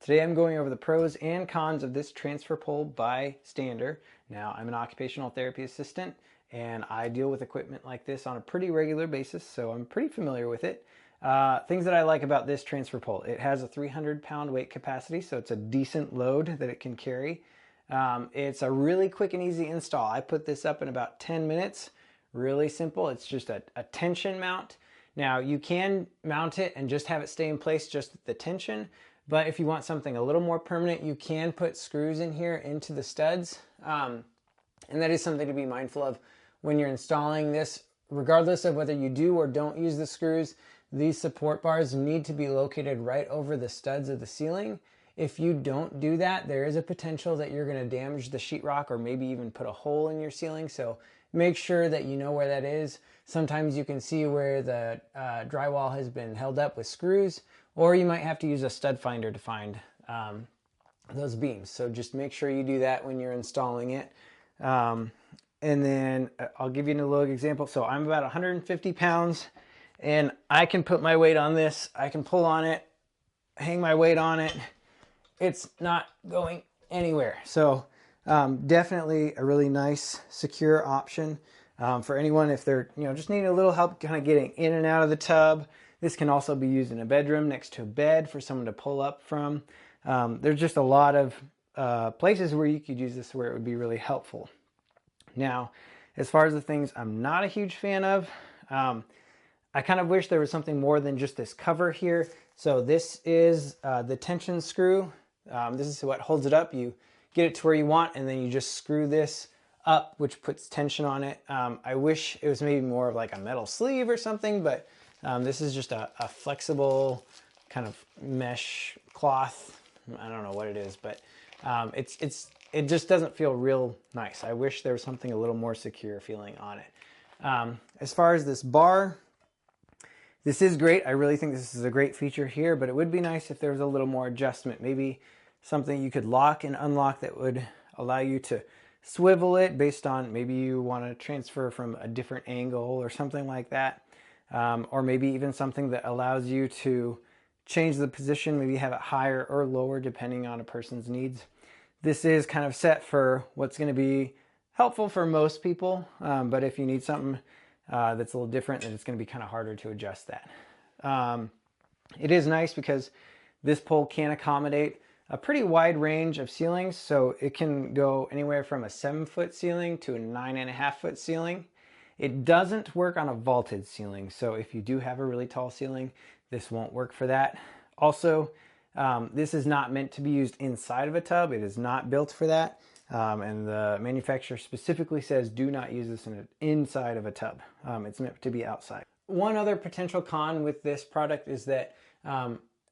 Today I'm going over the pros and cons of this transfer pole by Stander. Now, I'm an occupational therapy assistant and I deal with equipment like this on a pretty regular basis, so I'm pretty familiar with it. Things that I like about this transfer pole: it has a 300-pound weight capacity, so it's a decent load that it can carry. It's a really quick and easy install. I put this up in about 10 minutes. Really simple. It's just a tension mount. Now, you can mount it and just have it stay in place just with the tension, but if you want something a little more permanent, you can put screws in here into the studs. And that is something to be mindful of when you're installing this. Regardless of whether you do or don't use the screws, these support bars need to be located right over the studs of the ceiling. If you don't do that, there is a potential that you're going to damage the sheetrock or maybe even put a hole in your ceiling. So make sure that you know where that is. Sometimes you can see where the drywall has been held up with screws, or you might have to use a stud finder to find those beams. So just make sure you do that when you're installing it. And then I'll give you a little example. So I'm about 150 pounds and I can put my weight on this. I can pull on it, hang my weight on it. It's not going anywhere. So definitely a really nice, secure option for anyone if they're just needing a little help kind of getting in and out of the tub. This can also be used in a bedroom next to a bed for someone to pull up from. There's just a lot of places where you could use this where it would be really helpful. Now, as far as the things I'm not a huge fan of, I kind of wish there was something more than just this cover here. So this is the tension screw. This is what holds it up. You get it to where you want, and then you just screw this up, which puts tension on it. I wish it was maybe more of like a metal sleeve or something, but this is just a flexible kind of mesh cloth. I don't know what it is, but it just doesn't feel real nice. I wish there was something a little more secure feeling on it. As far as this bar, this is great. I really think this is a great feature here, but it would be nice if there was a little more adjustment. Maybe something you could lock and unlock that would allow you to swivel it based on maybe you want to transfer from a different angle or something like that. Or maybe even something that allows you to change the position, maybe have it higher or lower depending on a person's needs. This is kind of set for what's going to be helpful for most people, but if you need something that's a little different, then it's going to be kind of harder to adjust that. It is nice because this pole can accommodate a pretty wide range of ceilings, so it can go anywhere from a 7-foot ceiling to a 9.5-foot ceiling. It doesn't work on a vaulted ceiling, so if you do have a really tall ceiling, this won't work for that. Also, this is not meant to be used inside of a tub. It is not built for that, and the manufacturer specifically says do not use this inside of a tub. It's meant to be outside. One other potential con with this product is that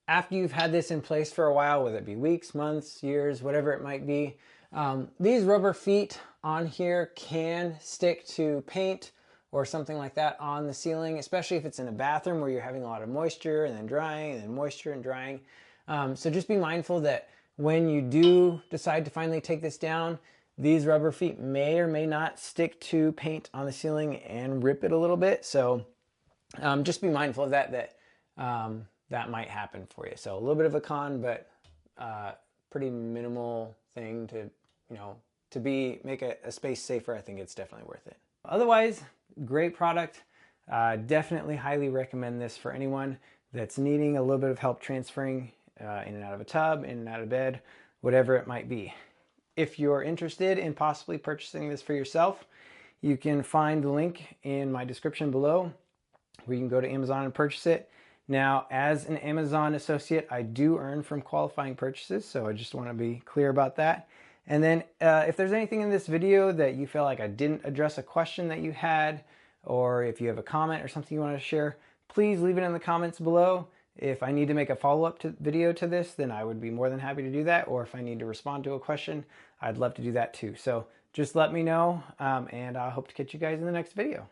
after you've had this in place for a while, whether it be weeks, months, years, whatever it might be, these rubber feet on here can stick to paint or something like that on the ceiling, especially if it's in a bathroom where you're having a lot of moisture and then drying and then moisture and drying. So just be mindful that when you do decide to finally take this down, these rubber feet may or may not stick to paint on the ceiling and rip it a little bit. So just be mindful of that that might happen for you. So a little bit of a con, but pretty minimal thing to make a space safer. I think it's definitely worth it. Otherwise, great product. Definitely highly recommend this for anyone that's needing a little bit of help transferring in and out of a tub, in and out of bed, whatever it might be. If you're interested in possibly purchasing this for yourself, you can find the link in my description below where you can go to Amazon and purchase it. Now, as an Amazon associate, I do earn from qualifying purchases, so I just want to be clear about that. And then if there's anything in this video that you feel like I didn't address a question that you had, or if you have a comment or something you want to share, please leave it in the comments below. If I need to make a follow-up video to this, then I would be more than happy to do that. Or if I need to respond to a question, I'd love to do that too. So just let me know, and I hope to catch you guys in the next video.